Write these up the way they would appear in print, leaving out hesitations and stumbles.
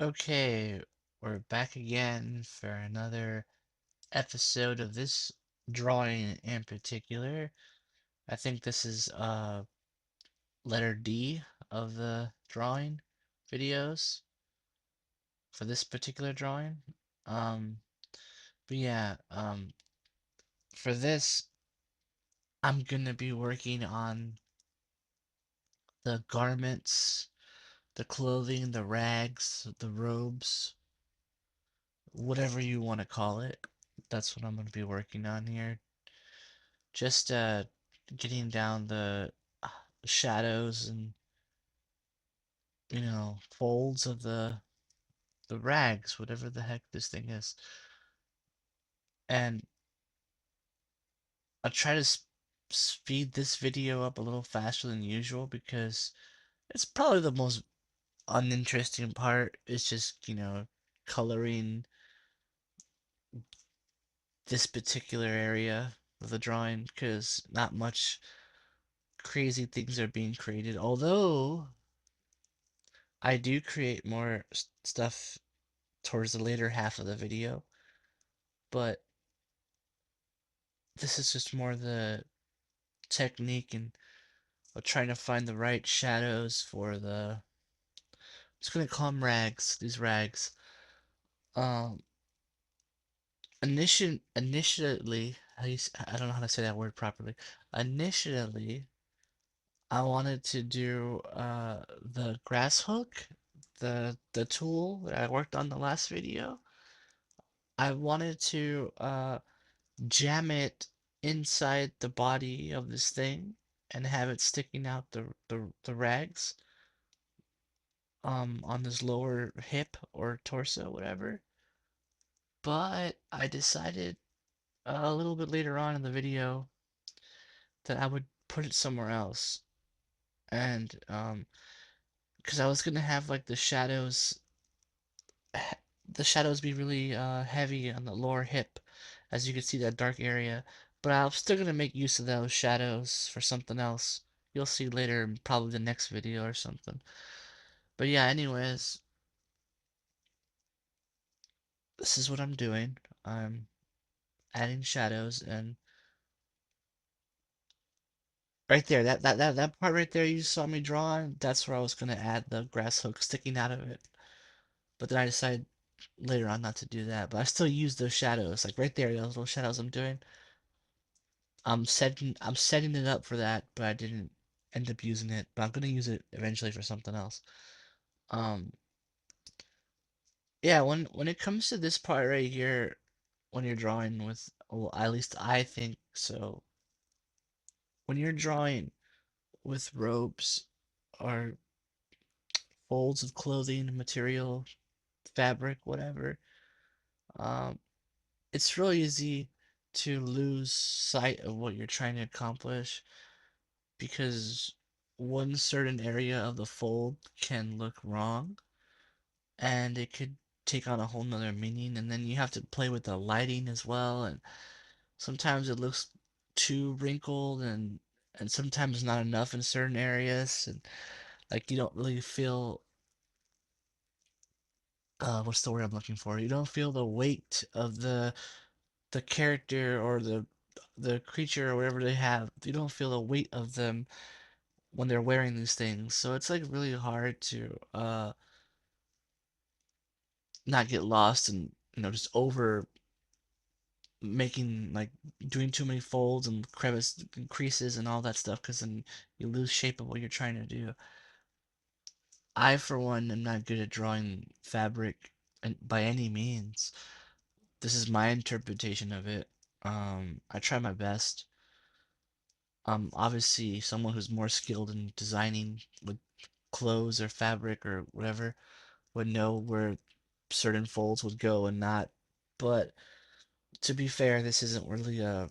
Okay, we're back again for another episode of this drawing in particular. I think this is letter D of the drawing videos for this particular drawing. Um but yeah, for this I'm gonna be working on the garments, the clothing, the rags, the robes, whatever you want to call it. That's what I'm gonna be working on here. Just getting down the shadows and folds of the rags, whatever the heck this thing is. And I'll try to speed this video up a little faster than usual because it's probably the most uninteresting part. It's just, coloring this particular area of the drawing because not much crazy things are being created. Although I do create more stuff towards the later half of the video, but this is just more the technique and of trying to find the right shadows for the. I'm just gonna call them rags. These rags. Um, initially, I don't know how to say that word properly. Initially, I wanted to do the grass hook, the tool that I worked on the last video. I wanted to jam it inside the body of this thing and have it sticking out the rags on this lower hip or torso, whatever. But I decided a little bit later on in the video that I would put it somewhere else. And because I was gonna have like the shadows be really heavy on the lower hip, as you can see that dark area. But I'm still gonna make use of those shadows for something else. You'll see later, in probably the next video or something. But yeah, anyways, this is what I'm doing. I'm adding shadows and right there, that part right there you saw me drawing, that's where I was gonna add the grass hook sticking out of it. But then I decided later on not to do that. But I still use those shadows, like right there, those little shadows I'm doing. I'm setting it up for that, but I didn't end up using it. But I'm gonna use it eventually for something else. Um, yeah, when it comes to this part right here, when you're drawing with, well, at least I think so. When you're drawing with robes or folds of clothing, material, fabric, whatever, um, it's really easy to lose sight of what you're trying to accomplish because one certain area of the fold can look wrong and it could take on a whole nother meaning, and then you have to play with the lighting as well, and sometimes it looks too wrinkled and sometimes not enough in certain areas, and like you don't really feel what's the word I'm looking for? You don't feel the weight of the character or the creature or whatever they have. You don't feel the weight of them when they're wearing these things. So it's like really hard to not get lost and just over making like doing too many folds and crevice and creases and all that stuff because then you lose shape of what you're trying to do. I for one am not good at drawing fabric and by any means. This is my interpretation of it. I try my best. Obviously someone who's more skilled in designing with clothes or fabric or whatever would know where certain folds would go and not. But to be fair, this isn't really a,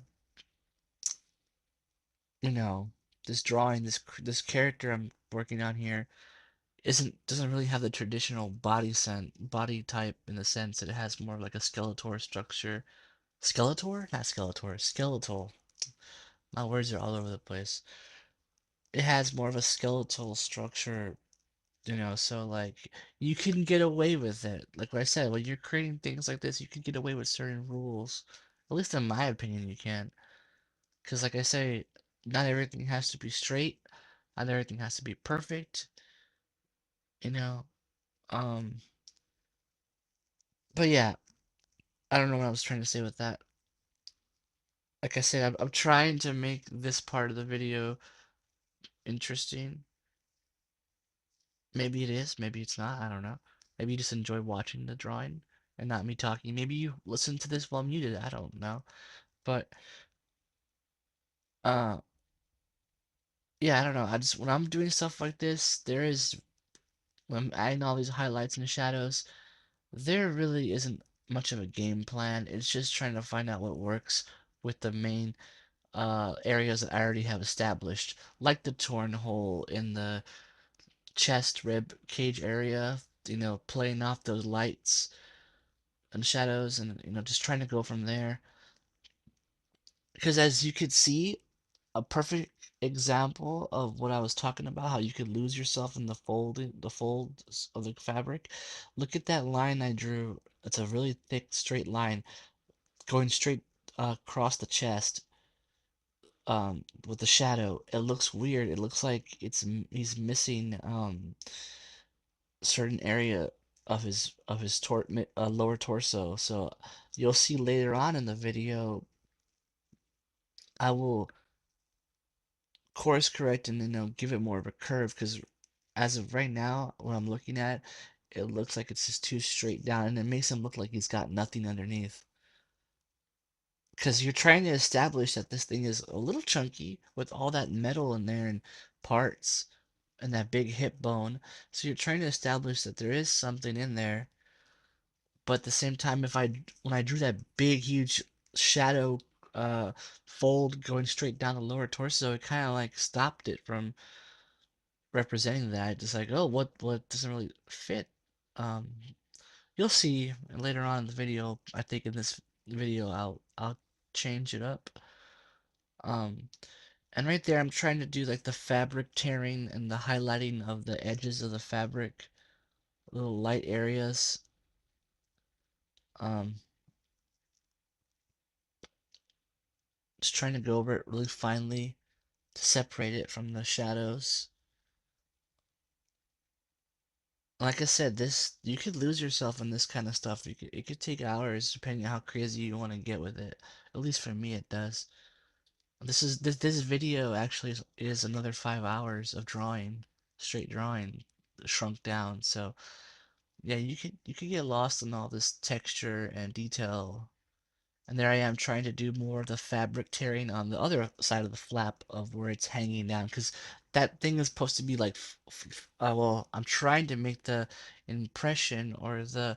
you know, this drawing, this character I'm working on here doesn't really have the traditional body type in the sense that it has more of like a skeletal structure. Skeletor? Not Skeletor, skeletal. My words are all over the place. It has more of a skeletal structure So like you can get away with it. Like what I said, when you're creating things like this, you can get away with certain rules. At least in my opinion, you can. Because like I say, not everything has to be straight. Not everything has to be perfect. You know. Um. But yeah, I don't know what I was trying to say with that. Like I said, I'm trying to make this part of the video interesting. Maybe it is, maybe it's not, I don't know. Maybe you just enjoy watching the drawing and not me talking. Maybe you listen to this while muted, I don't know. But uh yeah, I don't know. I just when I'm doing stuff like this, when I'm adding all these highlights and shadows, there really isn't much of a game plan. It's just trying to find out what works with the main areas that I already have established, like the torn hole in the chest rib cage area, playing off those lights and shadows and just trying to go from there. Because as you could see, a perfect example of what I was talking about, how you could lose yourself in the folds of the fabric. Look at that line I drew. It's a really thick straight line going straight across the chest with the shadow. It looks weird. It looks like he's missing certain area of his lower torso. So you'll see later on in the video, I will course correct and give it more of a curve because as of right now, when I'm looking at it, it looks like it's just too straight down and it makes him look like he's got nothing underneath. Because you're trying to establish that this thing is a little chunky with all that metal in there and parts and that big hip bone. So you're trying to establish that there is something in there. But at the same time, when I drew that big, huge shadow uh, fold going straight down the lower torso, it kind of like stopped it from representing that. Just like, oh, what doesn't really fit. Um, you'll see later on in the video. I think in this video, I'll change it up. Um, and right there, I'm trying to do like the fabric tearing and the highlighting of the edges of the fabric, little light areas. Um, just trying to go over it really finely to separate it from the shadows. Like I said, this you could lose yourself in this kind of stuff. It could take hours depending on how crazy you want to get with it. At least for me, it does. This video actually is another 5 hours of drawing, straight drawing, shrunk down. So yeah, you could get lost in all this texture and detail. And there I am trying to do more of the fabric tearing on the other side of the flap of where it's hanging down, because that thing is supposed to be like, well, I'm trying to make the impression or the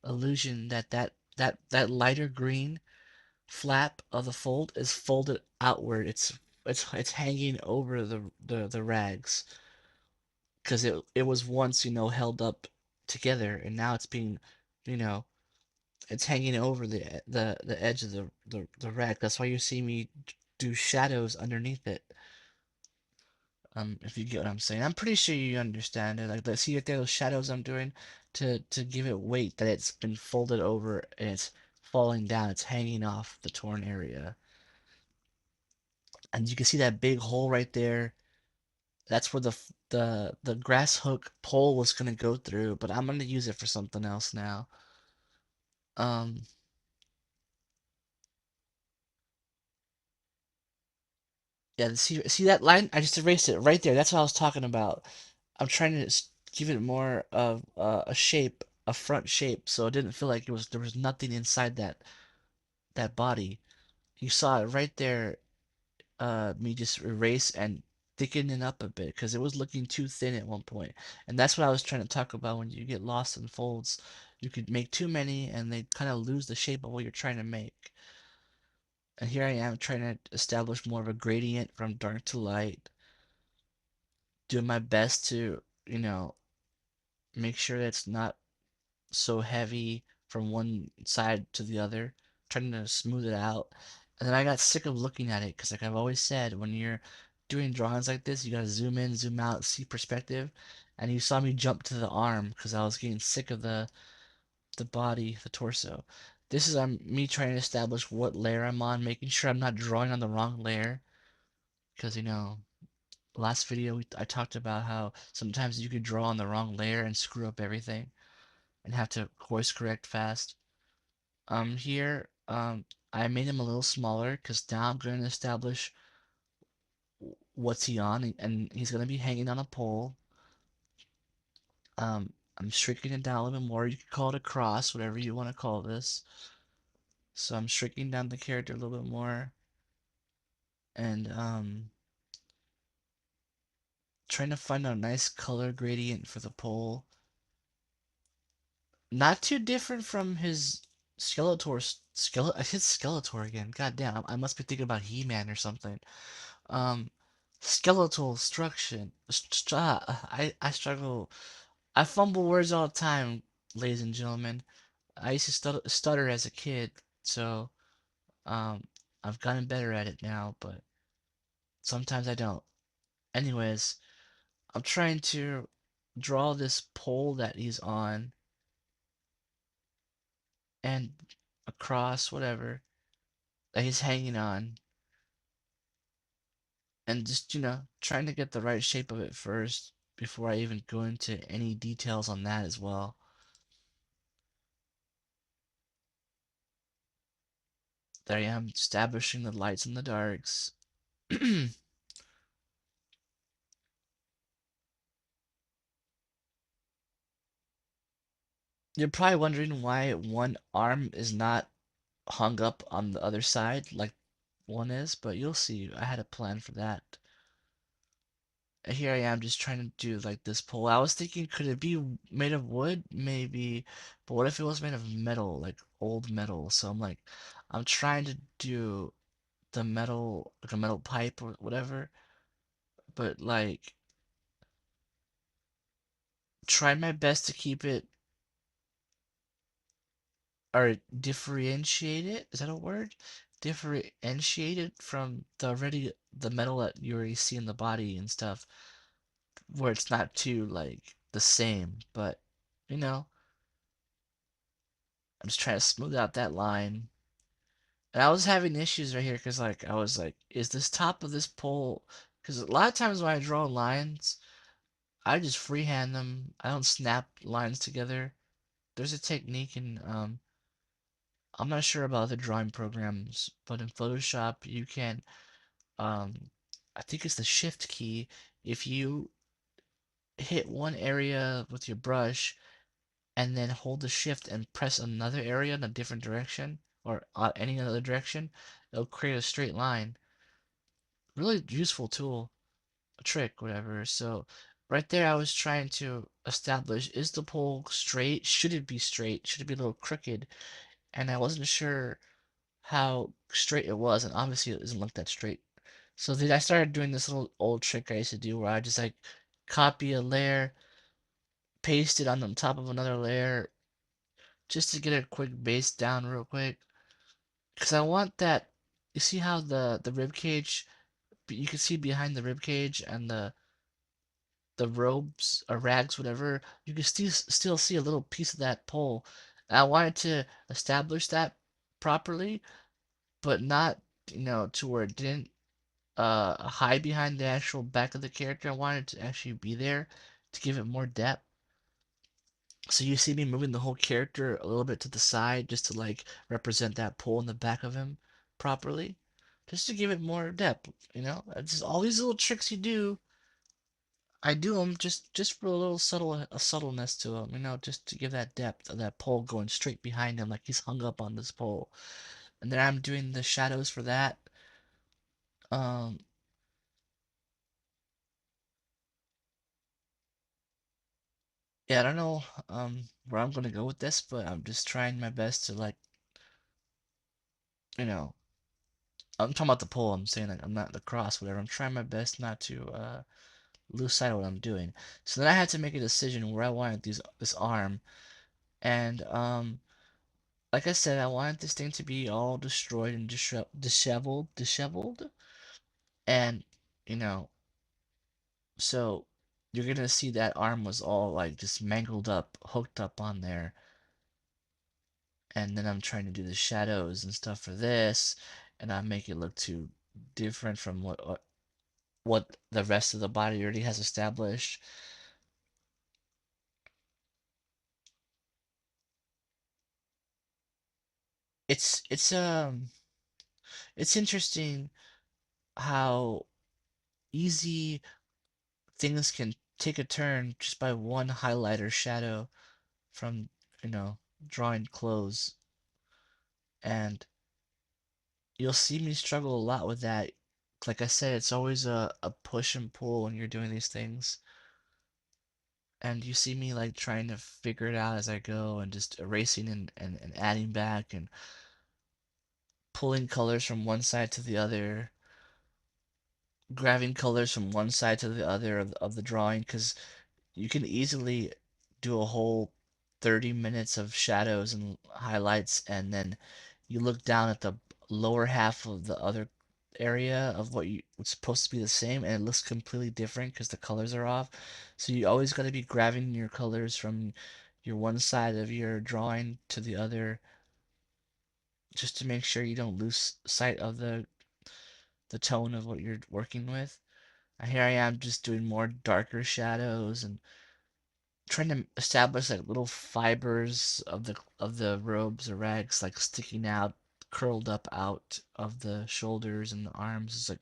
illusion that that lighter green flap of the fold is folded outward. It's hanging over the rags because it was once held up together and now it's being you know it's hanging over the edge of the rack. That's why you see me do shadows underneath it. If you get what I'm saying, I'm pretty sure you understand it. Like, see right there, those shadows I'm doing to give it weight that it's been folded over and it's falling down. It's hanging off the torn area, and you can see that big hole right there. That's where the grass hook pole was gonna go through, but I'm gonna use it for something else now. Um, Yeah, see that line? I just erased it right there. That's what I was talking about. I'm trying to give it more of a shape, a front shape, so it didn't feel like there was nothing inside that body. You saw it right there. Me just erase and thicken it up a bit because it was looking too thin at one point, and that's what I was trying to talk about. When you get lost in folds, you could make too many, and they kind of lose the shape of what you're trying to make. And here I am trying to establish more of a gradient from dark to light, doing my best to, make sure that it's not so heavy from one side to the other, trying to smooth it out. And then I got sick of looking at it because, like I've always said, when you're doing drawings like this, you gotta zoom in, zoom out, see perspective. and you saw me jump to the arm because I was getting sick of the body, the torso. This is me trying to establish what layer I'm on, making sure I'm not drawing on the wrong layer. Because, last video I talked about how sometimes you could draw on the wrong layer and screw up everything and have to course correct fast. Here, I made him a little smaller because now I'm going to establish what's he on, and he's going to be hanging on a pole. I'm shrinking it down a little bit more. You could call it a cross, whatever you want to call this. So I'm shrinking down the character a little bit more and trying to find a nice color gradient for the pole. Not too different from his I hit Skeletor again. God damn, I must be thinking about He-Man or something. Um, Skeletal structure. I struggle. I fumble words all the time, ladies and gentlemen. I used to stutter as a kid, so um, I've gotten better at it now, but sometimes I don't. Anyways, I'm trying to draw this pole that he's on and across whatever that he's hanging on, and just, trying to get the right shape of it first before I even go into any details on that as well. There I am, establishing the lights and the darks. You're probably wondering why one arm is not hung up on the other side like one is, but you'll see. I had a plan for that. And here I am just trying to do like this pole. I was thinking, could it be made of wood? Maybe. But what if it was made of metal, like old metal? So I'm trying to do the metal, like a metal pipe or whatever, but like try my best to keep it or differentiate it. Is that a word? Differentiate it from the metal that you already see in the body and stuff, where it's not too like the same. But you know, I'm just trying to smooth out that line. And I was having issues right here because I was like, is this top of this pole? Because a lot of times when I draw lines, I just freehand them. I don't snap lines together. There's a technique in I'm not sure about other drawing programs, but in Photoshop you can I think it's the shift key. If you hit one area with your brush and then hold the shift and press another area in a different direction or any other direction, it'll create a straight line. Really useful tool, a trick, whatever. So right there I was trying to establish, is the pole straight? Should it be straight? Should it be a little crooked? And I wasn't sure how straight it was, and obviously it doesn't look that straight. So then I started doing this little old trick I used to do where I just like copy a layer, paste it on the top of another layer just to get a quick base down real quick. Because I want that, you see how the rib cage, you can see behind the rib cage and the robes or rags, whatever, you can still see a little piece of that pole. And I wanted to establish that properly, but not, to where it didn't hide behind the actual back of the character. I wanted to actually be there to give it more depth. So you see me moving the whole character a little bit to the side just to like represent that pole in the back of him properly. Just to give it more depth, It's just all these little tricks you do. I do them just for a little subtleness to them, just to give that depth of that pole going straight behind him like he's hung up on this pole. And then I'm doing the shadows for that. Um, yeah, I don't know where I'm gonna go with this, but I'm just trying my best to like, you know, I'm talking about the pole. I'm saying like I'm not the cross, whatever. I'm trying my best not to lose sight of what I'm doing. So then I had to make a decision where I wanted this arm, and like I said, I wanted this thing to be all destroyed and disheveled, and you know, so. you're gonna see that arm was all like just mangled up, hooked up on there. And then I'm trying to do the shadows and stuff for this, and I make it look too different from what the rest of the body already has established. It's it's interesting how easy things can take a turn just by one highlighter shadow from, you know, drawing clothes. And you'll see me struggle a lot with that. Like I said, it's always a push and pull when you're doing these things. And you see me like trying to figure it out as I go and just erasing and adding back and pulling colors from one side to the other, grabbing colors from one side to the other of the drawing, because you can easily do a whole 30 minutes of shadows and highlights, and then you look down at the lower half of the other area of what you what's supposed to be the same, and it looks completely different because the colors are off. So you always got to be grabbing your colors from your one side of your drawing to the other, just to make sure you don't lose sight of the tone of what you're working with. And here I am just doing more darker shadows and trying to establish like little fibers of the robes or rags like sticking out, curled up out of the shoulders and the arms. It's like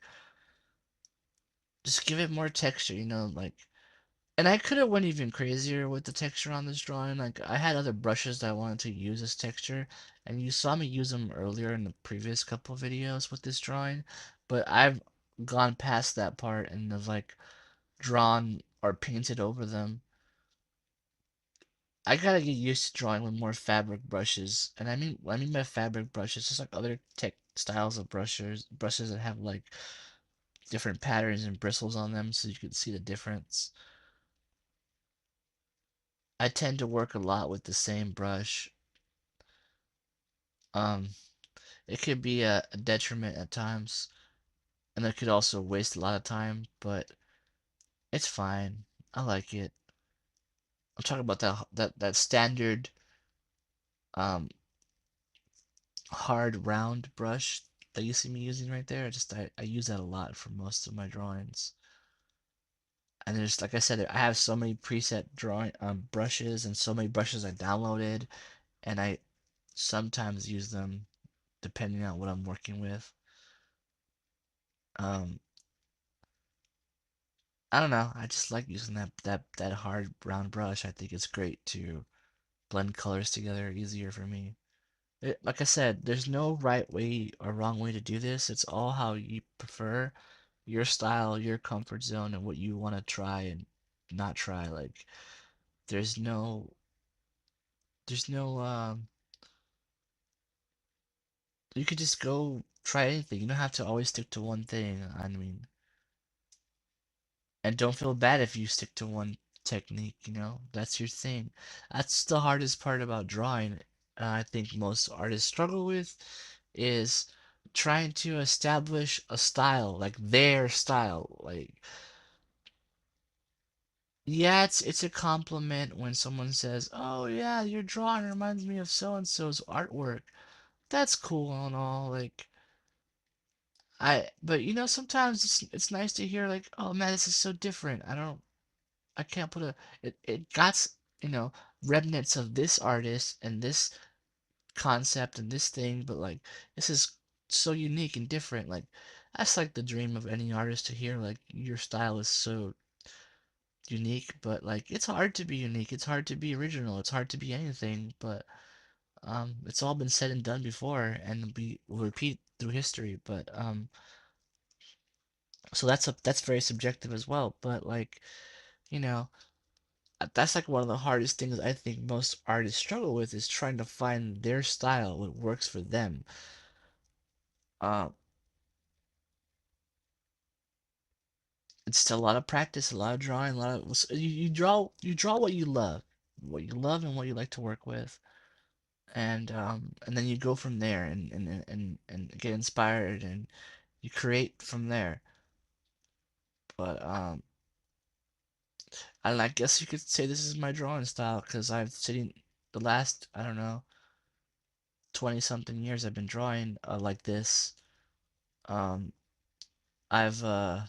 just give it more texture, you know, like. And I could have went even crazier with the texture on this drawing. Like I had other brushes that I wanted to use as texture, and you saw me use them earlier in the previous couple of videos with this drawing, but I've gone past that part and have like drawn or painted over them. I gotta get used to drawing with more fabric brushes, and I mean by fabric brushes, just like other tech styles of brushes that have like different patterns and bristles on them, so you can see the difference. I tend to work a lot with the same brush. Um, it could be a detriment at times, and it could also waste a lot of time, but it's fine. I like it. I'm talking about that standard um hard round brush that you see me using right there. I use that a lot for most of my drawings. And there's like I said, I have so many preset drawing brushes and so many brushes I downloaded, and I sometimes use them depending on what I'm working with. Um, I don't know. I just like using that hard round brush. I think it's great to blend colors together easier for me. Like I said, there's no right way or wrong way to do this. It's all how you prefer, your style, your comfort zone, and what you want to try and not try. Like there's no there's no you could just go try anything. You don't have to always stick to one thing. I mean, and don't feel bad if you stick to one technique, you know. That's your thing. That's the hardest part about drawing. I think most artists struggle with is trying to establish a style, like their style. Like yeah, it's a compliment when someone says, "Oh yeah, your drawing reminds me of so and so's artwork." That's cool and all, like but you know, sometimes it's nice to hear like, "Oh man, this is so different." I can't put a it got you know, remnants of this artist and this concept and this thing, but like this is so unique and different. Like that's like the dream of any artist to hear like your style is so unique, but like it's hard to be unique. It's hard to be original. It's hard to be anything, but it's all been said and done before and we will repeat through history, but so that's very subjective as well, but like, you know, that's like one of the hardest things I think most artists struggle with is trying to find their style, what works for them. Um, it's a lot of practice, a lot of drawing, a lot of you draw what you love and what you like to work with, and then you go from there and get inspired and you create from there. But And I guess you could say this is my drawing style because I've sitting the last, I don't know, 20 something years I've been drawing like this. Um, I've uh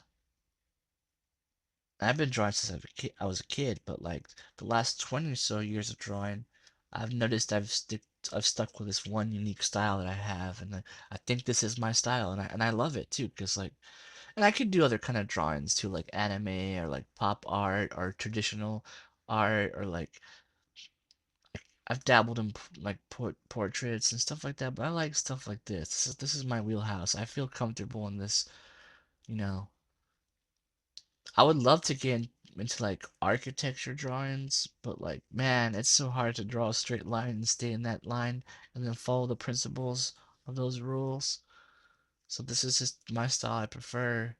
I've been drawing since I was a kid, but like the last 20 or so years of drawing, I've noticed I've stuck with this one unique style that I have, and I think this is my style, and I love it too, because like, and I could do other kind of drawings too, like anime or like pop art or traditional art or like I've dabbled in like portraits and stuff like that, but I like stuff like this. This is my wheelhouse. I feel comfortable in this, you know. I would love to get into like architecture drawings, but like, man, it's so hard to draw a straight line and stay in that line and then follow the principles of those rules. So this is just my style I prefer.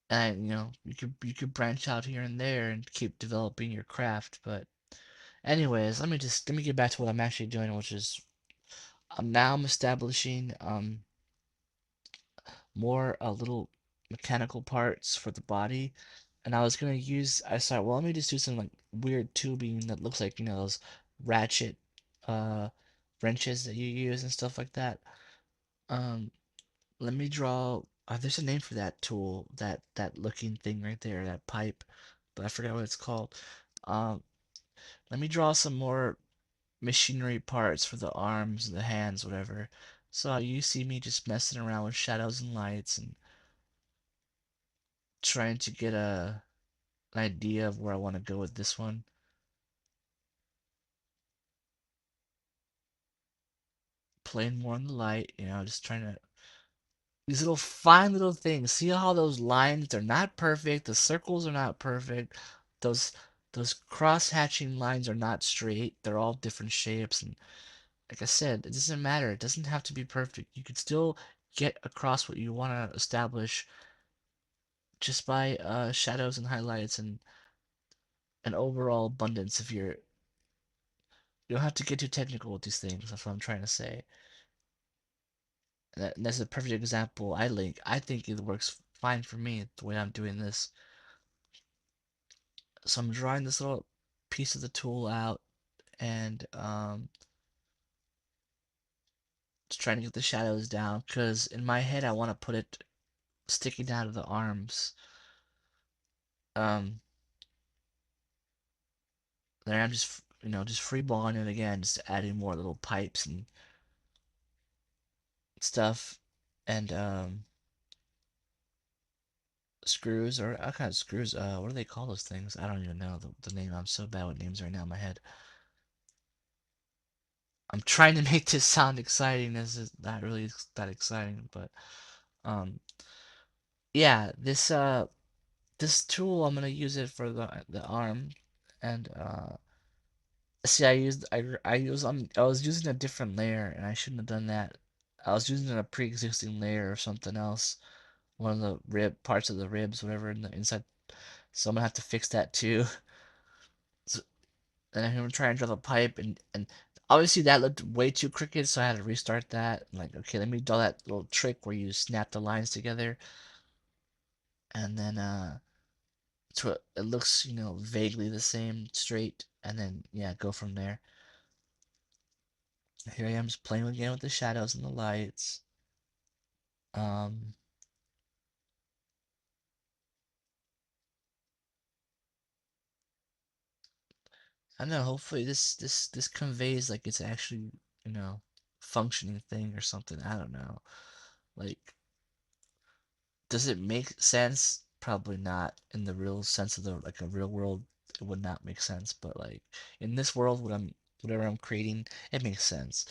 And you could branch out here and there and keep developing your craft. But anyways, let me get back to what I'm actually doing, which is I'm establishing more little mechanical parts for the body. And I thought, well, let me just do some like weird tubing that looks like, those ratchet uh, wrenches that you use and stuff like that. Um, Let me draw, there's a name for that tool, that looking thing right there, that pipe, but I forgot what it's called. Um, Let me draw some more machinery parts for the arms, the hands, whatever. So you see me just messing around with shadows and lights and trying to get an idea of where I want to go with this one. Playing more in the light, just trying to these little fine little things. See how those lines, they're not perfect. The circles are not perfect. Those those cross hatching lines are not straight. They're all different shapes. And like I said, it doesn't matter. It doesn't have to be perfect. You could still get across what you want to establish just by shadows and highlights and an overall abundance. If you don't have to get too technical with these things. That's what I'm trying to say. And that's a perfect example. I think it works fine for me the way I'm doing this. So I'm drawing this little piece of the tool out and just trying to get the shadows down because in my head I want to put it sticking down to the arms. Um, then I'm just freeballing it again, just adding more little pipes and stuff, and screws or kind of screws. What do they call those things? I don't even know the name. I'm so bad with names right now in my head. I'm trying to make this sound exciting. This is not really that exciting, but um, yeah, this tool I'm gonna use it for the arm, and see, I was using a different layer, and I shouldn't have done that. I was using a pre-existing layer of something else, one of the rib parts of the ribs, whatever in the inside. So I'm gonna have to fix that too. So, and I'm gonna try and draw the pipe, and obviously that looked way too crooked, so I had to restart that. I'm like, okay, let me draw that little trick where you snap the lines together, and then so it looks, vaguely the same, straight, and then yeah, go from there. Here I am just playing again with the shadows and the lights. Um, I don't know. Hopefully this conveys like it's actually, functioning thing or something. I don't know. Like, does it make sense? Probably not in the real sense of the like a real world. It would not make sense. But like in this world, whatever I'm creating, it makes sense.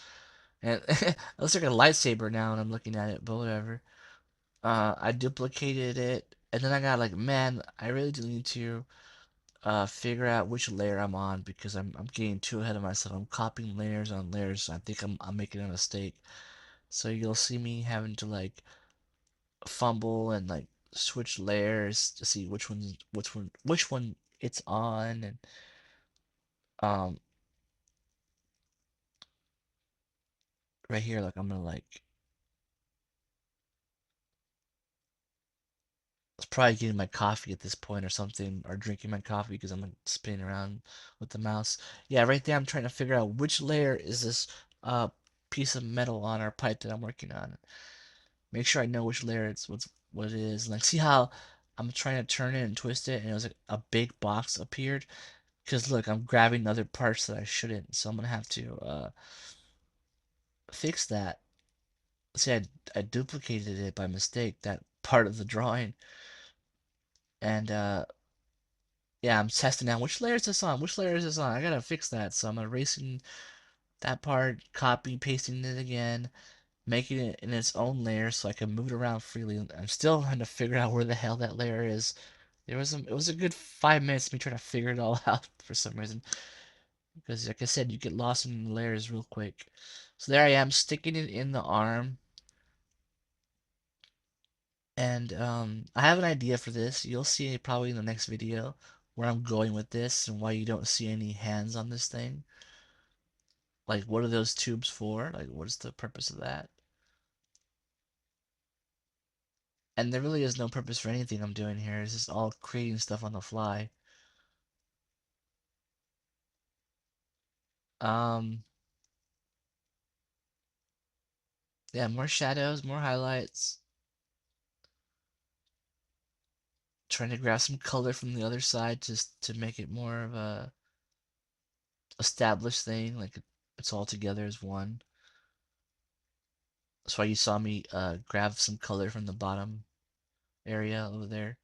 And it looks like a lightsaber now, and I'm looking at it. But whatever. I duplicated it, and then I got like, man, I really do need to figure out which layer I'm on because I'm getting too ahead of myself. I'm copying layers on layers. I think I'm making a mistake. So you'll see me having to like fumble and like switch layers to see which one it's on and um right here like I'm gonna like was probably getting my coffee at this point or something, or drinking my coffee because I'm like spinning around with the mouse. Yeah, right there I'm trying to figure out which layer is this uh piece of metal on our pipe that I'm working on. Make sure I know which layer what it is. Like see how I'm trying to turn it and twist it and it was like a big box appeared? Because look, I'm grabbing other parts that I shouldn't, so I'm gonna have to fix that. See, I duplicated it by mistake, that part of the drawing, and yeah, I'm testing out which layer is this on? Which layer is this on? I gotta fix that. So I'm erasing that part, copy, pasting it again, making it in its own layer so I can move it around freely. I'm still trying to figure out where the hell that layer is. It was a good 5 minutes of me trying to figure it all out for some reason. Because like I said, you get lost in the layers real quick. So there I am, sticking it in the arm. And I have an idea for this. You'll see it probably in the next video where I'm going with this and why you don't see any hands on this thing. Like, what are those tubes for? Like, what is the purpose of that? And there really is no purpose for anything I'm doing here. It's just all creating stuff on the fly. Um, yeah, more shadows, more highlights. Trying to grab some color from the other side just to make it more of a established thing. Like, it's all together as one. That's why you saw me grab some color from the bottom area over there.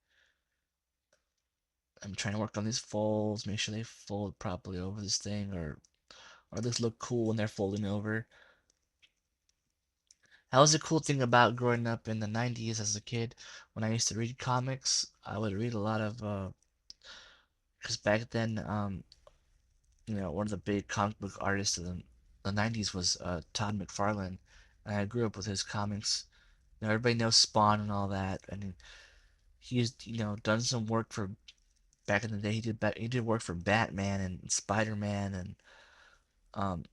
I'm trying to work on these folds, make sure they fold properly over this thing, or at least look cool when they're folding over. That was the cool thing about growing up in the 90s as a kid. When I used to read comics, I would read a lot of, because back then, one of the big comic book artists of the 90s was Todd McFarlane, and I grew up with his comics. Everybody knows Spawn and all that, and he's, done some work for, back in the day, he did work for Batman and Spider-Man, and um,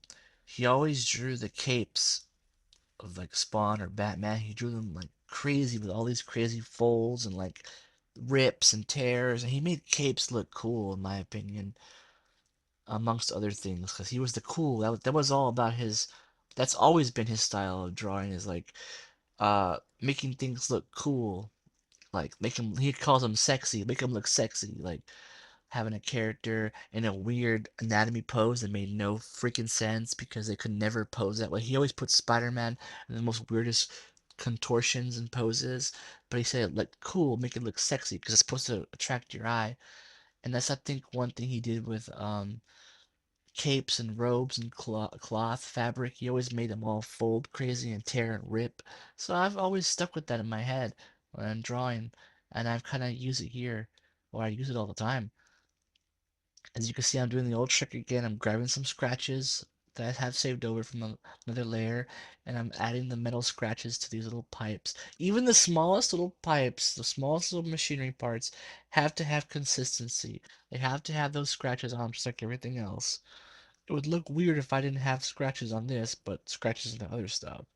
he always drew the capes of like Spawn or Batman. He drew them like crazy with all these crazy folds and like rips and tears, and he made capes look cool, in my opinion, amongst other things, because he was the cool. That was all about his. That's always been his style of drawing, is like making things look cool, like make him. He calls them sexy, make him look sexy, like having a character in a weird anatomy pose that made no freaking sense because they could never pose that way. He always put Spider-Man in the most weirdest contortions and poses, but he said like cool, make it look sexy because it's supposed to attract your eye. And that's I think one thing he did with capes and robes and cloth fabric. He always made them all fold crazy and tear and rip. So I've always stuck with that in my head when I'm drawing, and I've kind of used it here, or I use it all the time. As you can see, I'm doing the old trick again. I'm grabbing some scratches that I have saved over from another layer, and I'm adding the metal scratches to these little pipes. Even the smallest little pipes, the smallest little machinery parts, have to have consistency. They have to have those scratches on them just like everything else. It would look weird if I didn't have scratches on this, but scratches on the other stuff.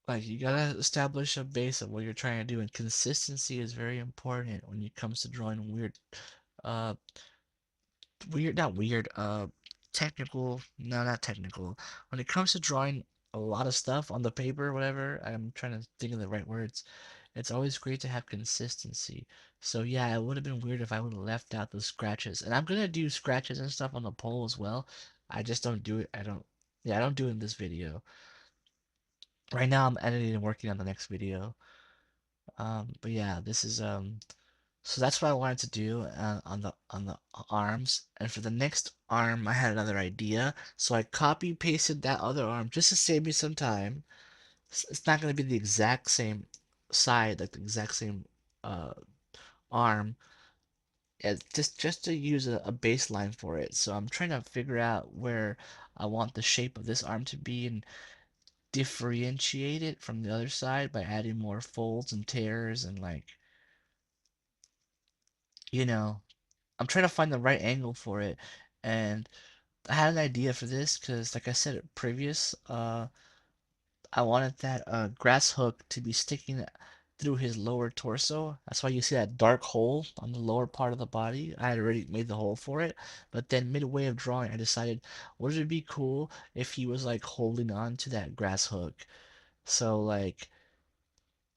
Like, you gotta establish a base of what you're trying to do, and consistency is very important when it comes to drawing uh, not weird, technical, no, not technical. When it comes to drawing a lot of stuff on the paper, whatever, I'm trying to think of the right words. It's always great to have consistency. So yeah, it would have been weird if I would have left out those scratches. And I'm gonna do scratches and stuff on the pole as well. I just don't do it. Yeah, I don't do it in this video. Right now I'm editing and working on the next video. But yeah, this is so that's what I wanted to do on the arms. And for the next arm, I had another idea. So I copy pasted that other arm just to save me some time. It's not going to be the exact same side, like the exact same uh, arm. Just to use a baseline for it. So I'm trying to figure out where I want the shape of this arm to be and differentiate it from the other side by adding more folds and tears and like, you know, I'm trying to find the right angle for it. And I had an idea for this because, like I said previous, I wanted that grass hook to be sticking through his lower torso. That's why you see that dark hole on the lower part of the body. I had already made the hole for it, but then midway of drawing, I decided, would it be cool if he was like holding on to that grass hook? So like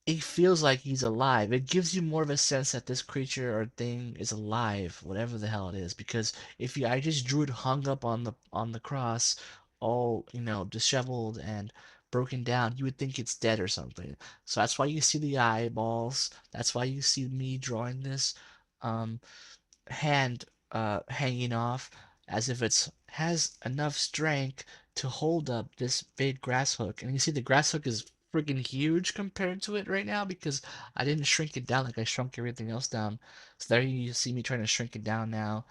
it feels like he's alive. It gives you more of a sense that this creature or thing is alive, whatever the hell it is. Because if you, I just drew it hung up on the cross, all disheveled and broken down, you would think it's dead or something. So that's why you see the eyeballs. That's why you see me drawing this um, hand hanging off as if it's has enough strength to hold up this big grass hook. And you see the grass hook is freaking huge compared to it right now because I didn't shrink it down like I shrunk everything else down. So there you see me trying to shrink it down now,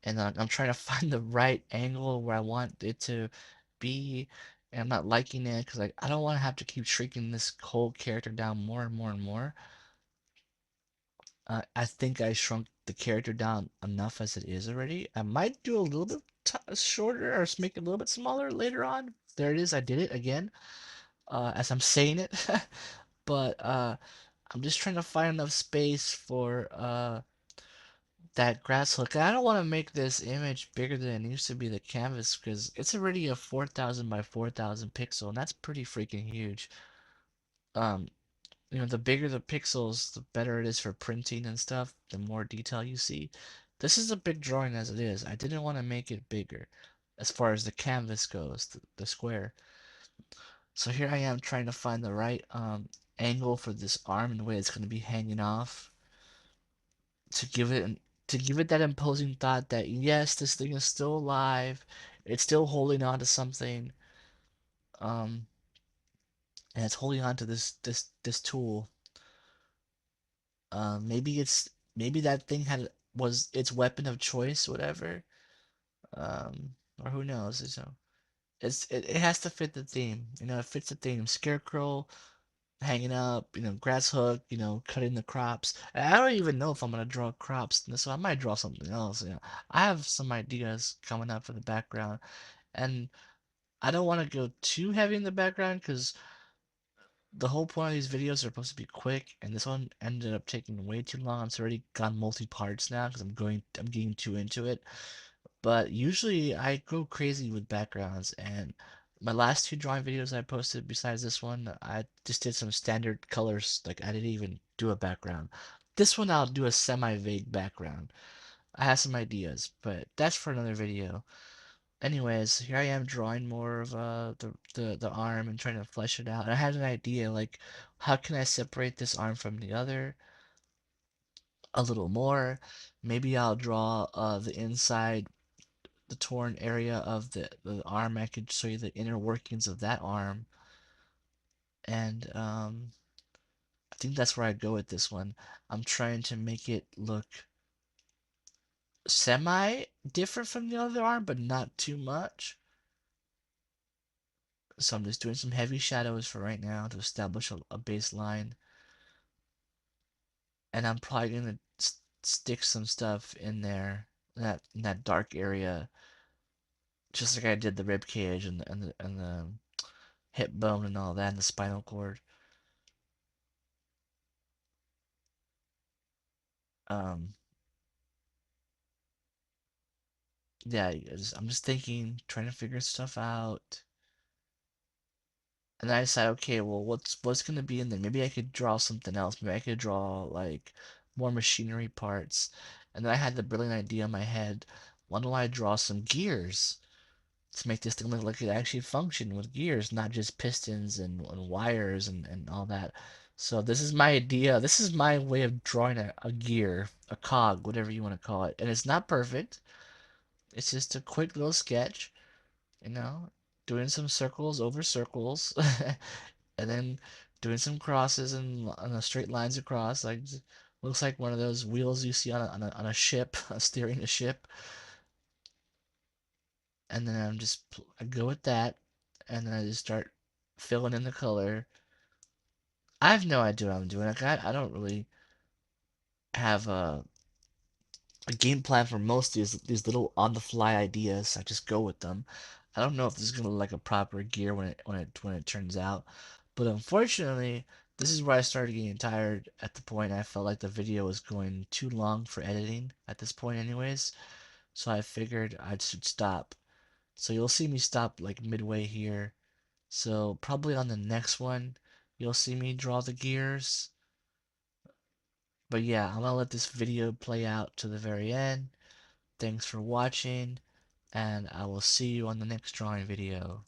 and I'm trying to find the right angle where I want it to be. And I'm not liking it because like I don't want to have to keep shrinking this whole character down more and more and more. I think I shrunk the character down enough as it is already. I might do a little bit shorter or make it a little bit smaller later on. There it is. I did it again. As I'm saying it, but I'm just trying to find enough space for that grass hook. I don't want to make this image bigger than it needs to be the canvas because it's already a 4000 by 4000 pixel, and that's pretty freaking huge. Um, the bigger the pixels, the better it is for printing and stuff, the more detail you see. This is a big drawing as it is. I didn't want to make it bigger as far as the canvas goes, the square. So here I am trying to find the right angle for this arm and the way it's going to be hanging off to give it that imposing thought that yes, this thing is still alive. It's still holding on to something. Um, and it's holding on to this tool. Maybe that thing was its weapon of choice, whatever. Or who knows? It has to fit the theme. It fits the theme. Scarecrow hanging up. Grass hook. Cutting the crops. And I don't even know if I'm gonna draw crops, so I might draw something else. I have some ideas coming up for the background, and I don't want to go too heavy in the background because the whole point of these videos are supposed to be quick, and this one ended up taking way too long. It's already gone multi-parts now because I'm getting too into it. But usually I go crazy with backgrounds, and my last two drawing videos I posted besides this one, I just did some standard colors, like I didn't even do a background. This one I'll do a semi-vague background. I have some ideas, but that's for another video. Anyways, here I am drawing more of the arm and trying to flesh it out. And I had an idea like how can I separate this arm from the other a little more? Maybe I'll draw the inside, the torn area of the arm. I could show you the inner workings of that arm. And I think that's where I go with this one. I'm trying to make it look semi different from the other arm, but not too much. So I'm just doing some heavy shadows for right now to establish a baseline. And I'm probably gonna stick some stuff in there, in that dark area, just like I did the rib cage and the hip bone and all that, and the spinal cord. Um, yeah, I'm just thinking, trying to figure stuff out. And I decided, okay, well, what's gonna be in there? Maybe I could draw something else. Maybe I could draw like more machinery parts. And then I had the brilliant idea in my head. Why don't I draw some gears to make this thing look like it actually functioned with gears, not just pistons and wires and all that. So this is my idea. This is my way of drawing a gear, a cog, whatever you want to call it. And it's not perfect. It's just a quick little sketch, you know, doing some circles over circles, and then doing some crosses and straight lines across. Like looks like one of those wheels you see on a ship, steering a ship. And then I go with that, and then I just start filling in the color. I have no idea what I'm doing. Like I don't really have a game plan for most of these little on the fly ideas. I just go with them. I don't know if this is gonna look like a proper gear when it turns out, but unfortunately, this is where I started getting tired at the point I felt like the video was going too long for editing at this point anyways. So I figured I should stop. So you'll see me stop like midway here. So probably on the next one, you'll see me draw the gears. But yeah, I'm gonna let this video play out to the very end. Thanks for watching, and I will see you on the next drawing video.